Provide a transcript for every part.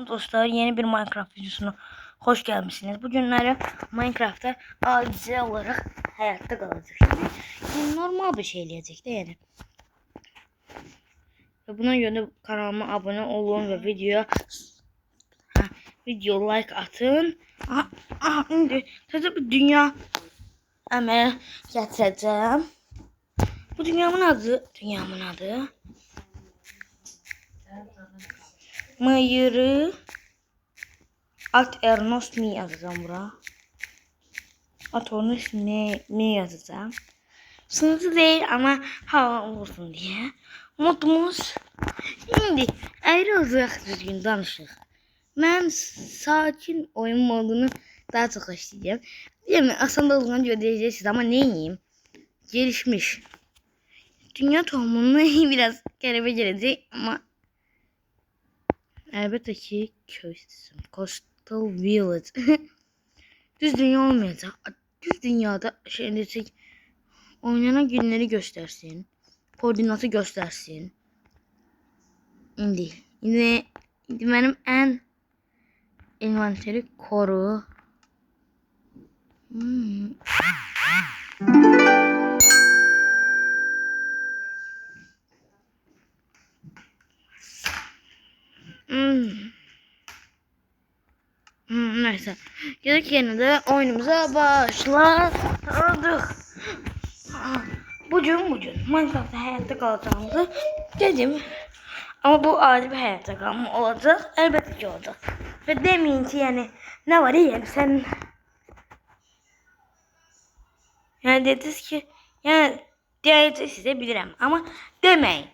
Dostlar, yeni bir Minecraft videosuna hoş gelmişsiniz. Bugünlerde Minecraft'ta acize olarak hayatta kalacak. Yani normal bir şey diyecek de yani. Ve buna göre kanalıma abone olun ve video like atın. Şimdi tabii bir dünya əmələ gətirəcəm. Bu dünyamın adı Mayırı At Ernos mi yazacağım bura. At Ernos mi yazacağım. Sınırsız değil ama hava olsun diye. Modumuz şimdi ayrı olarak düzgün danışıq. Ben sakin oyun modunu daha çok istəyirəm. Yani aslında olduğunu göreceksiniz ama neyim? Gelişmiş. Dünya tohumunu biraz qəribə gelecek ama elbette ki köy sistemi. Coastal Village. Düz dünya olmayacak. Düz dünyada şey desek oynanan günleri göstersin. Koordinatı göstersin. İndi benim en inventeri koru. Neyse. Gerek yerine de oyunumuza başladık. Bugün Minecraft'ta hayatta kalacağımızı dedim. Ama bu adi bir hayatta kalma olacak. Elbette ki olacak. Ve demeyin ki yani ne var ya sen yani dediniz ki yani diyeceğiz size bilirim ama demeyin.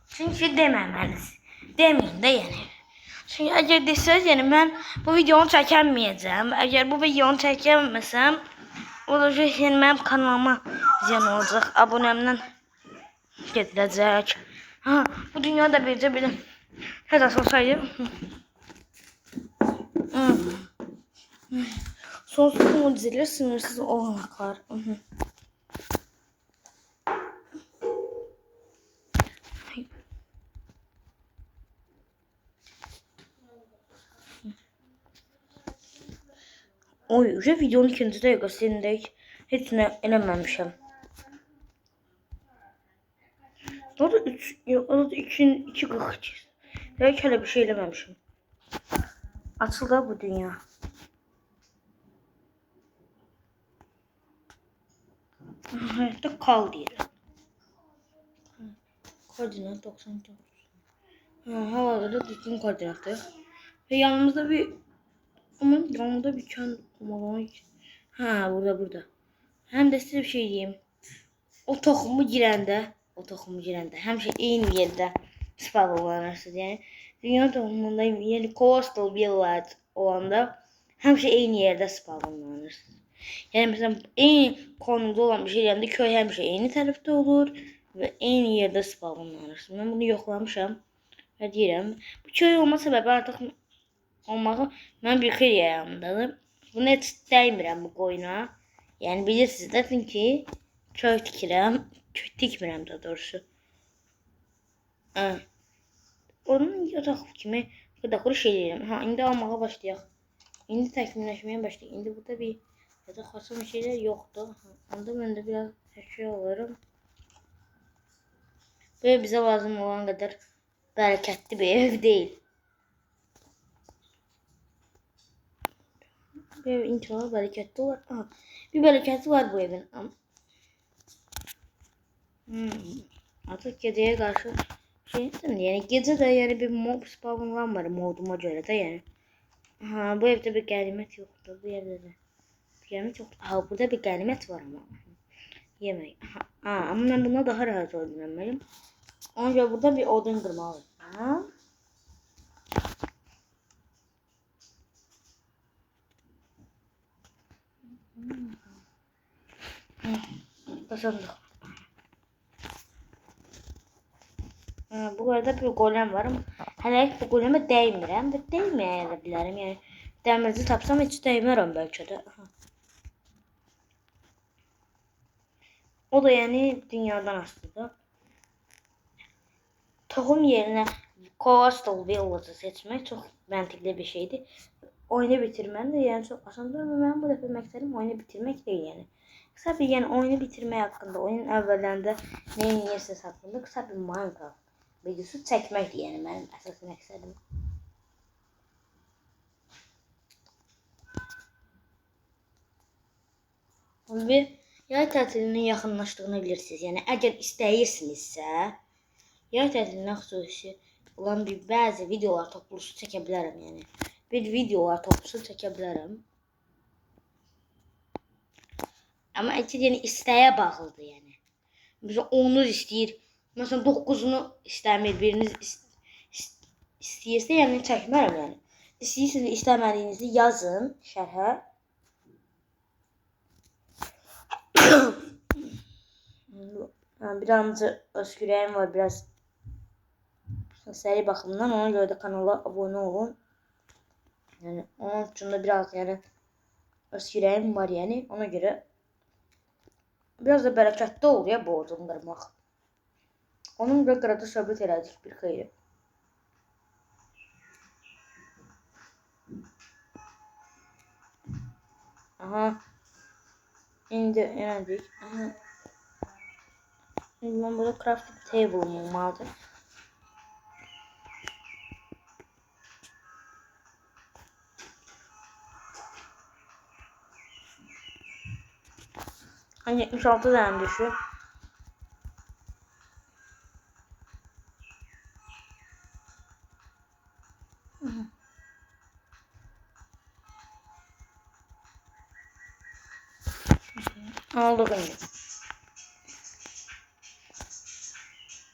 Çünkü dememeliyiz. Demeyin de yani. Çünkü eğer deseniz yani ben bu videonu çekemeyeceğim. Eğer bu videonu çekemezsem olacak yani benim kanalıma ziyan olacak. Abonemden getirecek. Bu dünyada birce bilim. Her olsaydı. Sonsuz mucizeler, sınırsız olanaklar. Oy, videonun ikinci dəqiqəsindəyik. Heç nə eləməmişəm. O da 2:42. Demek hele bir şey eləməmişim. Açıldı bu dünya. Hayatta kal diyelim. Koordinat 99. Havada da düzgün koordinattır. Ve yanımızda bir kent olmalı. Burada. Hem de size bir şey diyeyim. O toxumu girəndə həmişə eyni yerdə spawnlanırsınız. Yəni dünya toxumunda yəni Coastal Village olanda həmişə eyni yerdə spawnlanırsınız. Yəni məsələn eyni konumda olan bir şey deyəndə köy həmişə eyni tərəfdə olur və eyni yerdə spawnlanırsınız. Mən bunu yoxlamışam və deyirəm, bu köy olma səbəbi artıq olmağı mən bir xeyli yanımdadır. Bunu heç dəymirəm bu qoyuna. Yəni bilirsiniz də çünki köy tikmirəm daha doğrusu. Onun yatak kimi qırda-qırı şey deyirəm. İndi almağa başlayaq. İndi təkmilləşməyə başlayaq. İndi burada bir yatak xasım şeyler yoxdur. Onda mən də biraz təşkil alırım. Bu ev bizə lazım olan qədər bərəkətli bir ev deyil. Bu ev inşallah bərəkətli olur. Bir bərəkəti var bu evin. Artık geceye karşı şey yani gece de yani bir mob spawnlanmadı moduma göre de yani. Bu evde bir ganimet yoktu. Bu evde de bir ganimet yoktu. Burada bir ganimet var ama. Yemeği. Ama ben buna daha rahat öldürmeliyim. Önce burada bir odun kırmalı. Kazandık. Bu arada bir golem var ama hele bu goleme değmirəm və değməyə də bilərəm. Yəni dəmirci tapsam heç dəymərəm bəlkə də. O da yani dünyadan asılıdır. Tohum yerine Coastal Village'ı seçmek çok məntiqli bir şeydir. Oyunu bitirmən də yəni çox asandır ama mən bu dəfə məqsədim oyunu bitirmək deyil yəni. Qısa bir yəni oyunu bitirmək haqqında, oyunun əvvəllərində nə edirsiniz haqqında qısa bir Minecraft videosu çəkməkdir yəni mənim əsas məqsədim. Və yay tətilinin yaxınlaşdığını bilirsiniz. Yəni əgər istəyirsinizsə, yay tətilindən xüsusi olan bəzi videolar toplusu çəkə bilərəm yəni. Bir videolar toplusu çəkə bilərəm. Amma əgər yəni istəyə bağlıdır yəni. Mesela 10'unuz istəyir, mesela 9'unu istəmir, biriniz istəyirsə yəni çəkmərəm yəni. İstəyirsiniz, istəmədiyinizi yazın şərhə. Bir anca öskürəyim var biraz seri bakımdan, ona göre de kanala abone olun. Yani onun için de biraz yani öskürəyim var yani, ona göre biraz da bərəkətli olur ya bu odun qırmaq. Onun bir qırada söhbət elədik bir xeyli. Aha. İndi elədik. Aha. Şimdi ben burada crafting table olmalıdır. Hani 76 tane düşüyor. Aldık şimdi.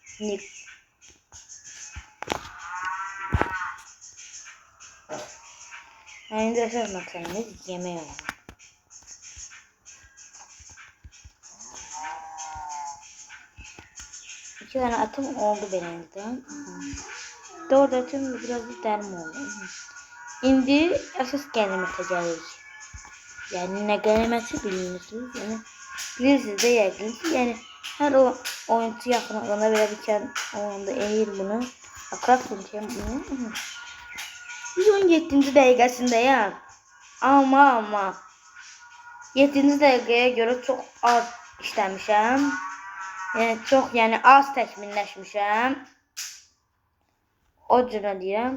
Şimdi yani de esas maksadımız yemeği oldu. İki tane atım oldu benim. 4 atım biraz da derim oldu. İndi əsas qənimətə gəlirik. Yəni nə qəniməti bilirsiniz? Yəni bilirsiniz də yəqin ki, yəni hər oyunçu yaxınlığında belə bir kən olanda eləyir bunu. Crafting bunu. Biz 17-ci dəqiqəsindəyəm. Amma 7-ci dəqiqəyə görə çox az işləmişəm. Yəni çox, yəni az təkmilləşmişəm. O cürə deyirəm.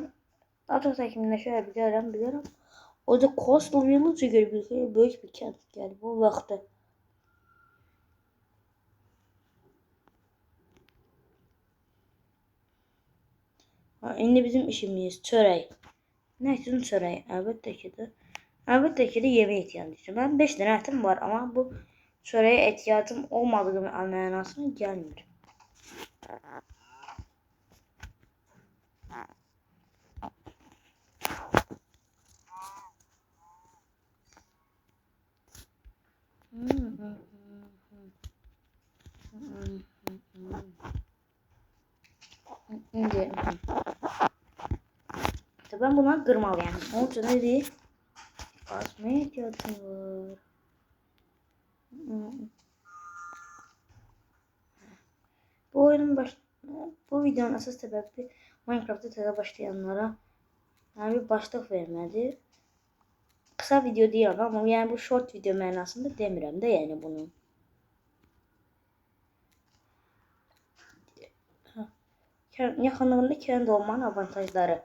Daha çox təkmilləşə bilirəm. O da Coastal Village'a göre büyük bir kent yani bu vaxtda. İndi bizim işimiz çörək. Nə üçün çörək? Əlbəttə ki də yemək ehtiyacım. Mən 5 dənə ətim var, amma bu çörəyə ehtiyacım olmadığı mənasına gəlmir. İndi ben buna kırmalıyım. Onun için ne değil? Kazmaya ihtiyacım var. Bu videonun əsas səbəbi Minecraft'da təzə başlayanlara yani bir başlıq vermədir. Kısa video değil ama yani bu short video mənasında demirəm də yəni bunu. Yaxınlığında kənd olmanın avantajları.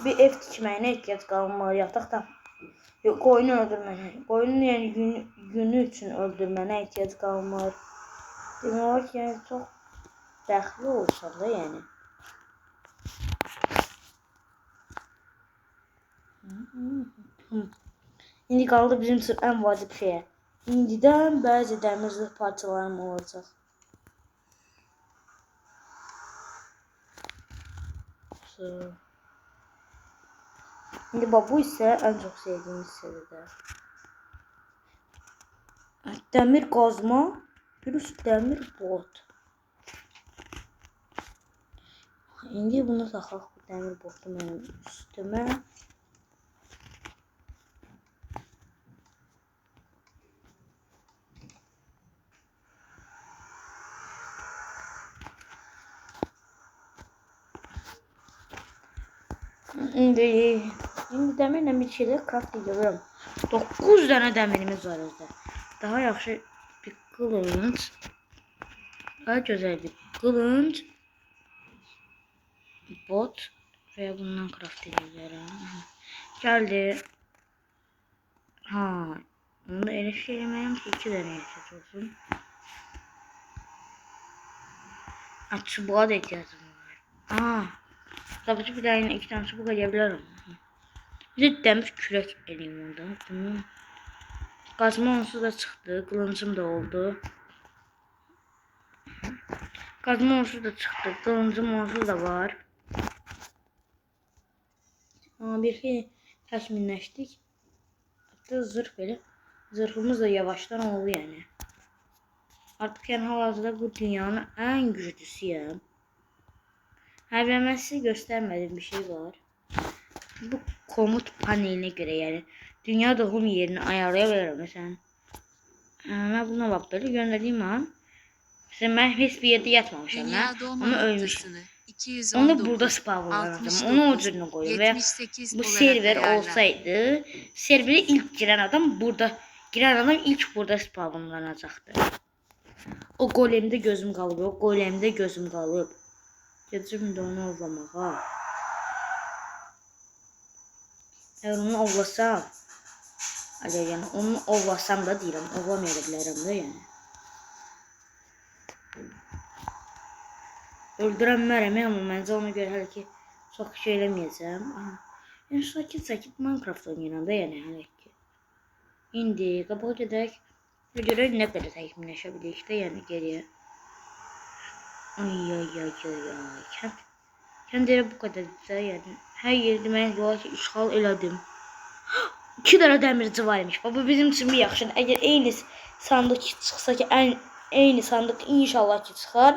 Bir ev tikməyinə ehtiyac qalmır, yataq da qoyunu öldürmənə, qoyunu yəni günü üçün öldürmənə ehtiyac qalmır. Demək olar ki, yəni çox dəxli olsan da yəni. İndi qaldı bizim üçün ən vacib şeyə. İndidən bəzi dəmir zırh parçalarım olacaq. İndi bu isə ən çox sevdiyim hissədir. Dəmir qazma, bir dəmir bot. İndi bunu taxaq, bu dəmir botu mənim üstümə. İndi dəmirlə bir şeylər craft ediyorum. 9 dənə dəmirimiz var özdə. Daha yaxşı bir qılınc. Daha gözəl bir qılınc. Bot. Və bundan craft edirəm. Gəldi. Ha. Onu da elə şey eləməyəm ki 2 dənə ehtiyac olsun. Çubuğa da ehtiyacım var. Aa. Tabii ki bir tane 2 tane çubuk edebilirim. Bir de demir kürek eləyim ondan. Qazma onsuz da çıxdı. Qılıncım da oldu. Qazma onsuz da çıxdı. Qılıncım onsuz da var. Bir xeyli təkmilləşdik. Hatta zırh belə. Zırhımız da yavaştan oldu yani. Artık yani hal-hazırda bu dünyanın en güçlüsüyüm. Ben size göstermediğim bir şey var. Bu komut paneline göre yani dünya doğum yerini ayarlayabilirim mesela. Ben buna bak böyle gönderdiğim an mesela ben hiçbir yerde yatmamışım ama ölmüşüm. Onu burada spawnlanacağım. Onu o cürünü koyayım ve bu server olsaydı servere ilk giren adam burada ilk burada spawnlanacaktı. O golemde gözüm qalıb, o golemde gözüm qalıb. Gedim de onu ovlamağa. Eğer onu ovlasam, yani onu ovlasam da deyirəm, ovlamaya da bilərəm də yəni. Öldürənmərəm amma məncə ona görə hələ ki çox şey eləməyəcəm. Yəni sakit Minecraft oynayıram da yəni hələ ki. İndi qabağa gedək. Və görək nə qədər təkmilləşə bilirik də yəni geriyə. Ay. Kənd elə bu qədər də yəni. Hər yeri demək olar ki işğal elədim. 2 dənə dəmirci var imiş. Bu bizim üçün bir yaxşıdır. Əgər eyni sandıq çıxsa ki eyni sandıq inşallah ki çıxar.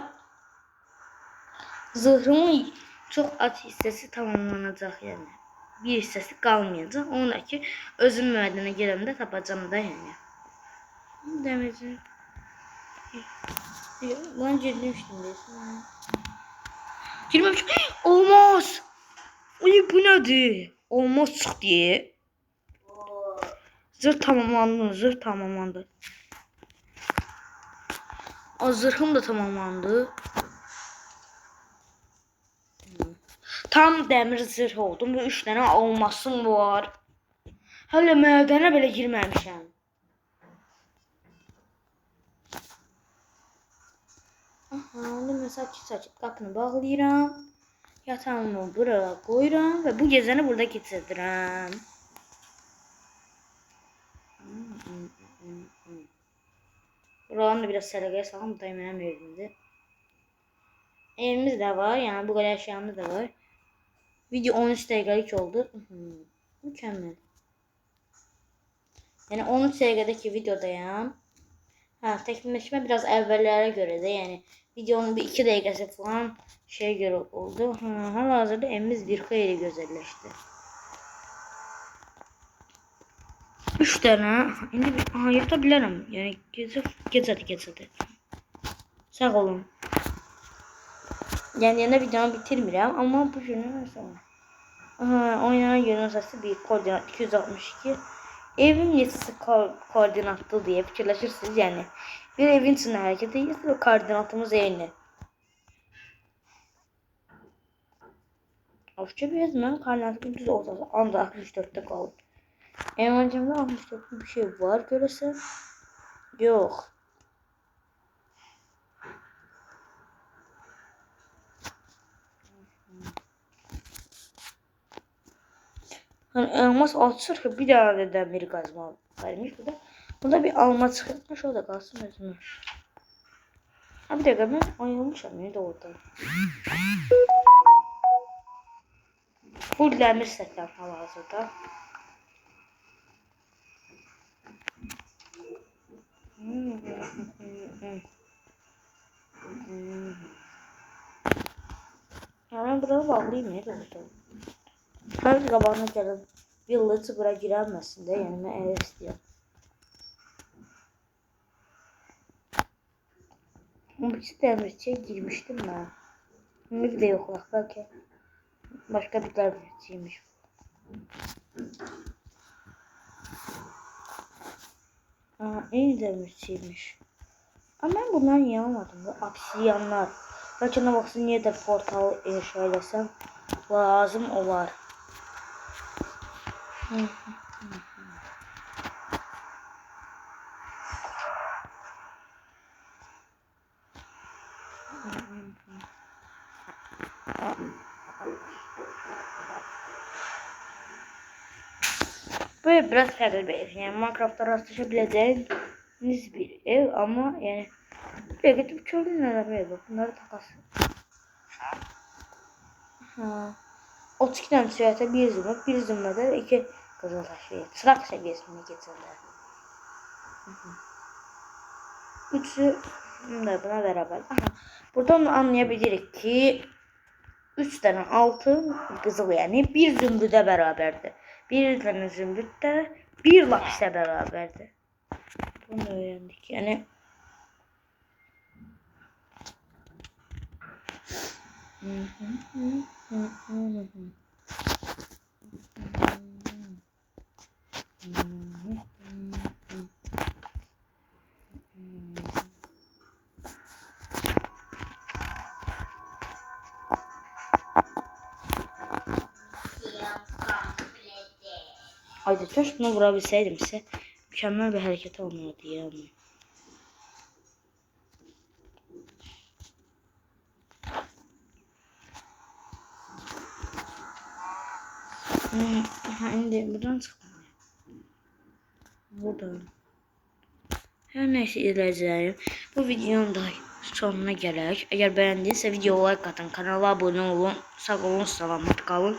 Zırhımın çox az hissəsi tamamlanacaq yəni. Bir hissəsi qalmayacaq. Onu da ki özüm mədənə gələndə tapacağım da yəni. Dəmirci. Lan girmişdim desin. Girməmişim. Olmaz. Ay bu nədir? Olmaz çıxdı. Zırh tamamlandı. O zırhım da tamamlandı. Tam dəmir zırh oldum və 3 dənə almasım var. Hələ mədənə belə girməmişəm. Mən sakit qapını bağlayıram. Yatağımı buraya qoyuram və bu gecəni burada keçirdirəm. Buralarını da biraz sərəqəyə salım. Bu da mənim evimdir. Evimiz də var. Yəni bu qədər əşyamız da var. Video 13 dəqiqəlik oldu. Mükəmməl. Yəni 13 dəqiqədəki videodayım. Təkmilləşmə biraz əvvəllərə görə də, yəni videonun bir 2 dəqiqəsi falan şey görə oldu. Hal-hazırda evimiz bir xeyli gözəlləşdi. 3 dənə. İndi yata bilərəm. Yəni gecədir. Sağ olun. Yəni yenə videonu bitirmirəm, amma bu günü sonra. Oynanan yerin səsi bir koordinat 262. Evim neçəsi koordinatlı deyə fikirləşirsiniz, yəni bir evin içində hərəkət edirsiniz və koordinatımız eyni. Afşa biraz mənim koordinatım düz ortası, ancaq 64'də qalıb. Envancımda 64'də bir şey var görəsən? Yox. Elmas açır ki bir dənə də dəmir qazma vermiş burada. Burada bir alma çıxırmış, o da qalsın özümə. Bir dəqiqə mən ayılmışam, nə də orada. Full dəmir sətəm hal-hazırda. Ben buraya bağlayayım ya dostum. Her qabağına gəlin. Villager bura girəməsin də, yəni mən elə istəyirəm. Bu iki dəmirçiyə girmişdim mən. Bir də yoxlaq bəlkə. Başka bir demirciymiş. En demirciymiş. Ama ben bunları niye almadım? Bu obsidianlar. Bakın baksın niye de portal inşa etsem lazım olar. Böyle biraz fərqli bir ev. Yani Minecraft'ta rastlaşabileceğiniz bir ev ama yani buraya gidip köylü neler ev var. Bunları takasın. Ha. 32 tane sürate bir zümrüt, bir zümrüde iki kızıl taş verir. Sırak seviyesine geçenler. Üçü de buna beraber. Aha. Buradan anlayabiliriz ki 3 tane altın kızıl yani bir zümrüde beraberdi. Bir tane zümrüt de bir lapisle beraberdi. Bunu öğrendik yani. Haydi şunu vurabilseydim ise mükemmel bir hareket olmalı yani. Şimdi buradan çıkalım. Buradan. Her neyse izleyicilerim. Bu videonun da sonuna gələk. Eğer beğendiyse video like atın. Kanala abone olun. Sağ olun, selamat kalın.